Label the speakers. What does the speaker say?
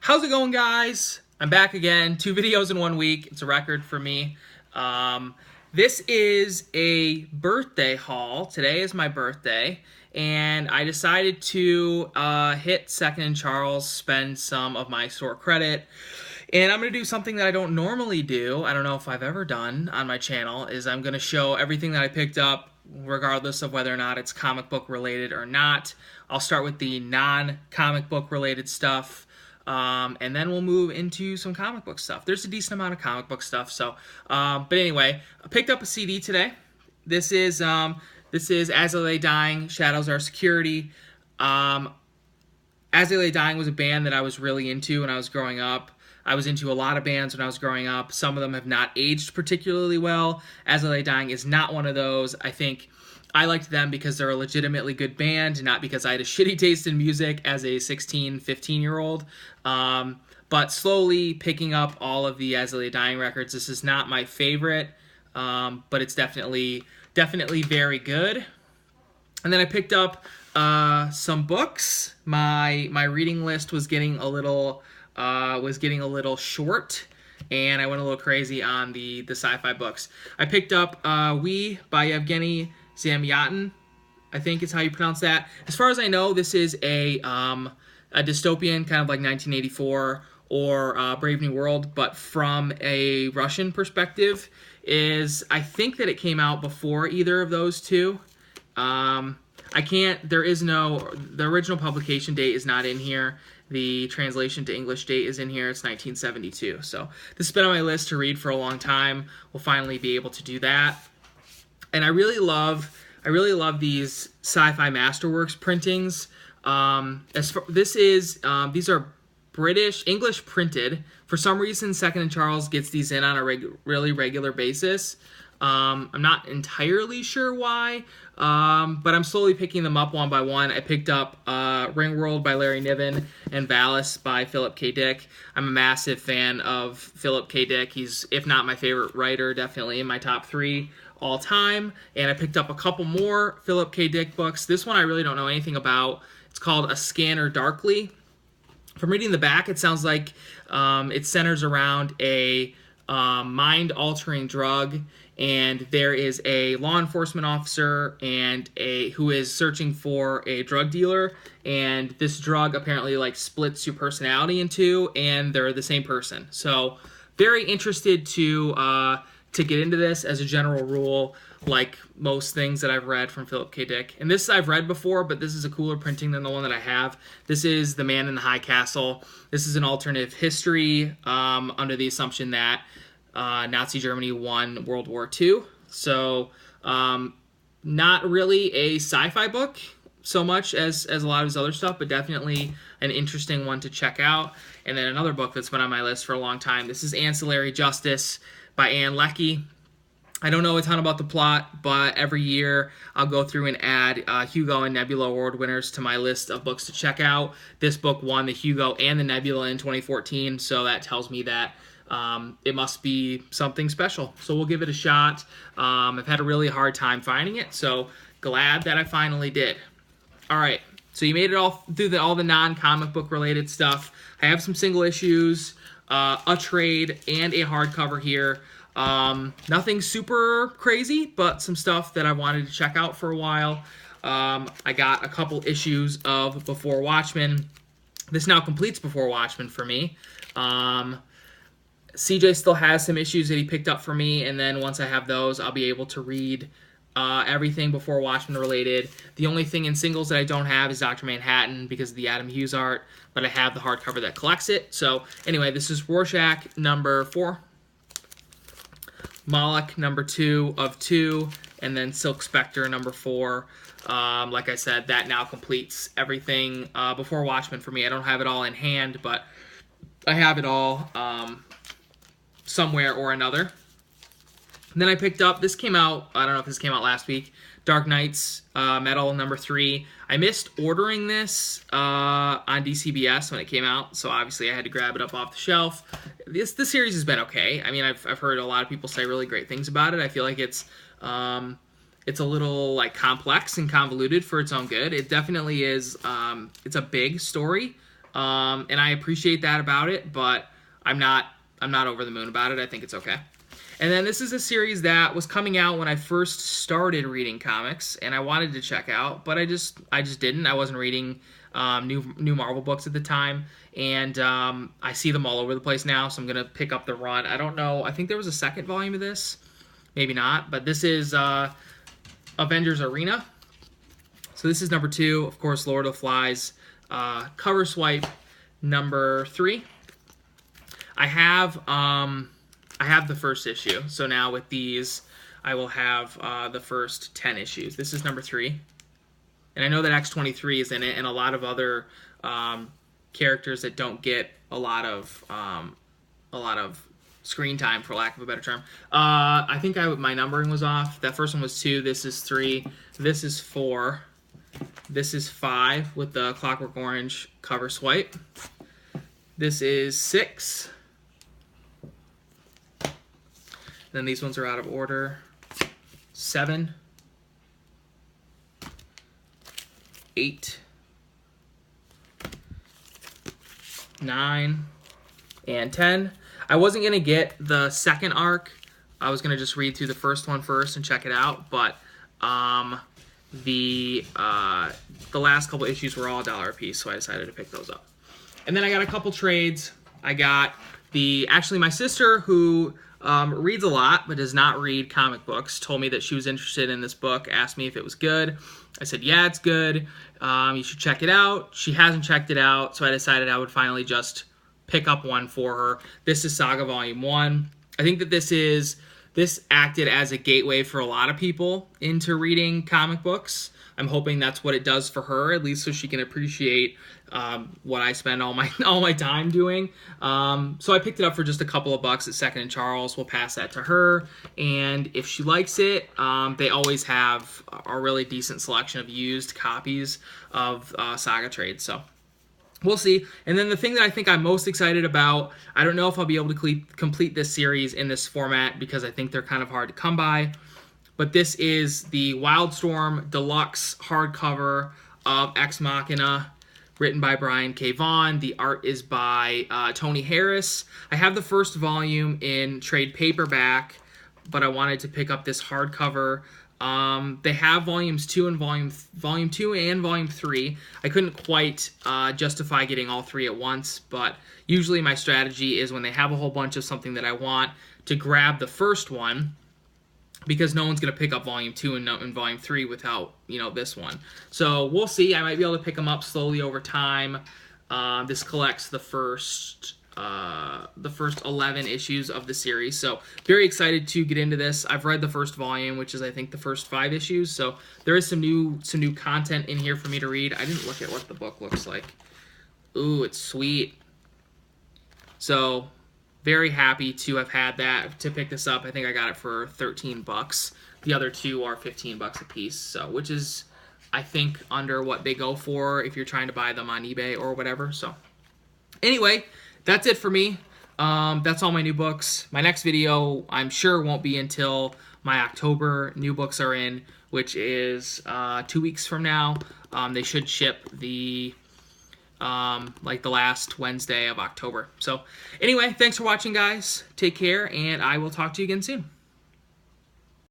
Speaker 1: How's it going, guys? I'm back again. 2 videos in 1 week. It's a record for me. This is a birthday haul. Today is my birthday, and I decided to hit Second and Charles, spend some of my store credit, and I'm going to do something that I don't normally do. I don't know if I've ever done on my channel, is I'm going to show everything that I picked up, regardless of whether or not it's comic book related or not. I'll start with the non-comic book related stuff. And then we'll move into some comic book stuff. There's a decent amount of comic book stuff. So, but anyway, I picked up a CD today. This is As They Lay Dying, Shadows Are Security. As They Lay Dying was a band that I was really into when I was growing up. I was into a lot of bands when I was growing up. Some of them have not aged particularly well. As They Lay Dying is not one of those. I think I liked them because they're a legitimately good band, not because I had a shitty taste in music as a 16, 15-year-old. But slowly picking up all of the As They Lay Dying records. This is not my favorite, but it's definitely very good. And then I picked up some books. My reading list was getting a little short, and I went a little crazy on the sci-fi books. I picked up We by Evgeny Zamyatin, I think is how you pronounce that. As far as I know, this is a dystopian, kind of like 1984 or Brave New World, but from a Russian perspective. I think that it came out before either of those two. The original publication date is not in here. The translation to English date is in here. It's 1972. So this has been on my list to read for a long time. We'll finally be able to do that. And I really love these sci-fi masterworks printings. These are English printed. For some reason, Second and Charles gets these in on a really regular basis. I'm not entirely sure why, but I'm slowly picking them up one by one. I picked up Ringworld by Larry Niven and Valis by Philip K. Dick. I'm a massive fan of Philip K. Dick. He's, if not my favorite writer, definitely in my top 3 all time. And I picked up a couple more Philip K. Dick books. This one I really don't know anything about. It's called A Scanner Darkly. From reading the back, it sounds like it centers around a mind-altering drug, and there is a law enforcement officer who is searching for a drug dealer, and this drug apparently splits your personality in two, and they're the same person. So very interested to get into this. As a general rule, like most things that I've read from Philip K. Dick. And this I've read before, but this is a cooler printing than the one that I have. This is The Man in the High Castle. This is an alternative history under the assumption that Nazi Germany won World War II. So not really a sci-fi book so much as a lot of his other stuff, but definitely an interesting one to check out. And then another book that's been on my list for a long time. This is Ancillary Justice by Ann Leckie. I don't know a ton about the plot, but every year I'll go through and add Hugo and Nebula Award winners to my list of books to check out. This book won the Hugo and the Nebula in 2014, so that tells me that it must be something special. So we'll give it a shot. I've had a really hard time finding it, so glad that I finally did. All right, so you made it all through all the non-comic book related stuff. I have some single issues, a trade, and a hardcover here. Nothing super crazy, but some stuff that I wanted to check out for a while. I got a couple issues of Before Watchmen. This now completes Before Watchmen for me. CJ still has some issues that he picked up for me, and then once I have those, I'll be able to read everything Before Watchmen related. The only thing in singles that I don't have is Dr. Manhattan because of the Adam Hughes art, but I have the hardcover that collects it. So anyway, this is Rorschach number 4, Moloch number 2 of 2, and then Silk Spectre number 4. Like I said, that now completes everything Before Watchmen for me. I don't have it all in hand, but I have it all somewhere or another. And then I picked up, this came out, I don't know if this came out last week, Dark Knights Metal number 3. I missed ordering this on DCBS when it came out, so obviously I had to grab it up off the shelf. This series has been okay. I mean, I've heard a lot of people say really great things about it. I feel like it's a little complex and convoluted for its own good. It definitely is. It's a big story. and I appreciate that about it, but I'm not over the moon about it. I think it's okay. And then this is a series that was coming out when I first started reading comics, and I wanted to check out, but I just didn't. I wasn't reading new Marvel books at the time, and I see them all over the place now, so I'm gonna pick up the run. I don't know. I think there was a second volume of this, maybe not, but this is Avengers Arena. So this is number 2, of course, Lord of the Flies, cover swipe number 3. I have the first issue, so now with these, I will have the first 10 issues. This is number 3, and I know that X-23 is in it, and a lot of other characters that don't get a lot of screen time, for lack of a better term. I think my numbering was off. That first one was 2. This is 3. This is 4. This is 5 with the Clockwork Orange cover swipe. This is 6. Then these ones are out of order. 7, 8, 9, and 10. I wasn't going to get the second arc. I was going to just read through the first one first and check it out, but the last couple issues were all $1 a piece, so I decided to pick those up. And then I got a couple trades. I got actually my sister, who reads a lot but does not read comic books, told me that she was interested in this book, asked me if it was good. I said, yeah, it's good. You should check it out. She hasn't checked it out, so I decided I would finally just pick up one for her. This is Saga Volume 1. I think that this acted as a gateway for a lot of people into reading comic books. I'm hoping that's what it does for her, at least so she can appreciate what I spend all my time doing. So I picked it up for just a couple of bucks at Second and Charles. We'll pass that to her, and if she likes it, they always have a really decent selection of used copies of Saga trades. So we'll see. And then the thing that I think I'm most excited about, I don't know if I'll be able to complete this series in this format because I think they're kind of hard to come by, but this is the Wildstorm Deluxe hardcover of Ex Machina, written by Brian K. Vaughan. The art is by Tony Harris. I have the first volume in trade paperback, but I wanted to pick up this hardcover. They have volumes 2 and volume 2 and volume 3. I couldn't quite justify getting all 3 at once, but usually my strategy is when they have a whole bunch of something that I want to grab the first one, because no one's going to pick up volume 2 and volume 3 without, this one. So we'll see. I might be able to pick them up slowly over time. This collects the first 11 issues of the series, so very excited to get into this. I've read the first volume, which is I think the first 5 issues, so there is some new content in here for me to read. I didn't look at what the book looks like. Ooh, it's sweet. So very happy to have had that, to pick this up. I think I got it for 13 bucks. The other 2 are 15 bucks a piece, so which is I think under what they go for if you're trying to buy them on eBay or whatever. So anyway, that's it for me. That's all my new books. My next video, I'm sure, won't be until my October new books are in, which is 2 weeks from now. They should ship the last Wednesday of October. So anyway, thanks for watching, guys. Take care, and I will talk to you again soon.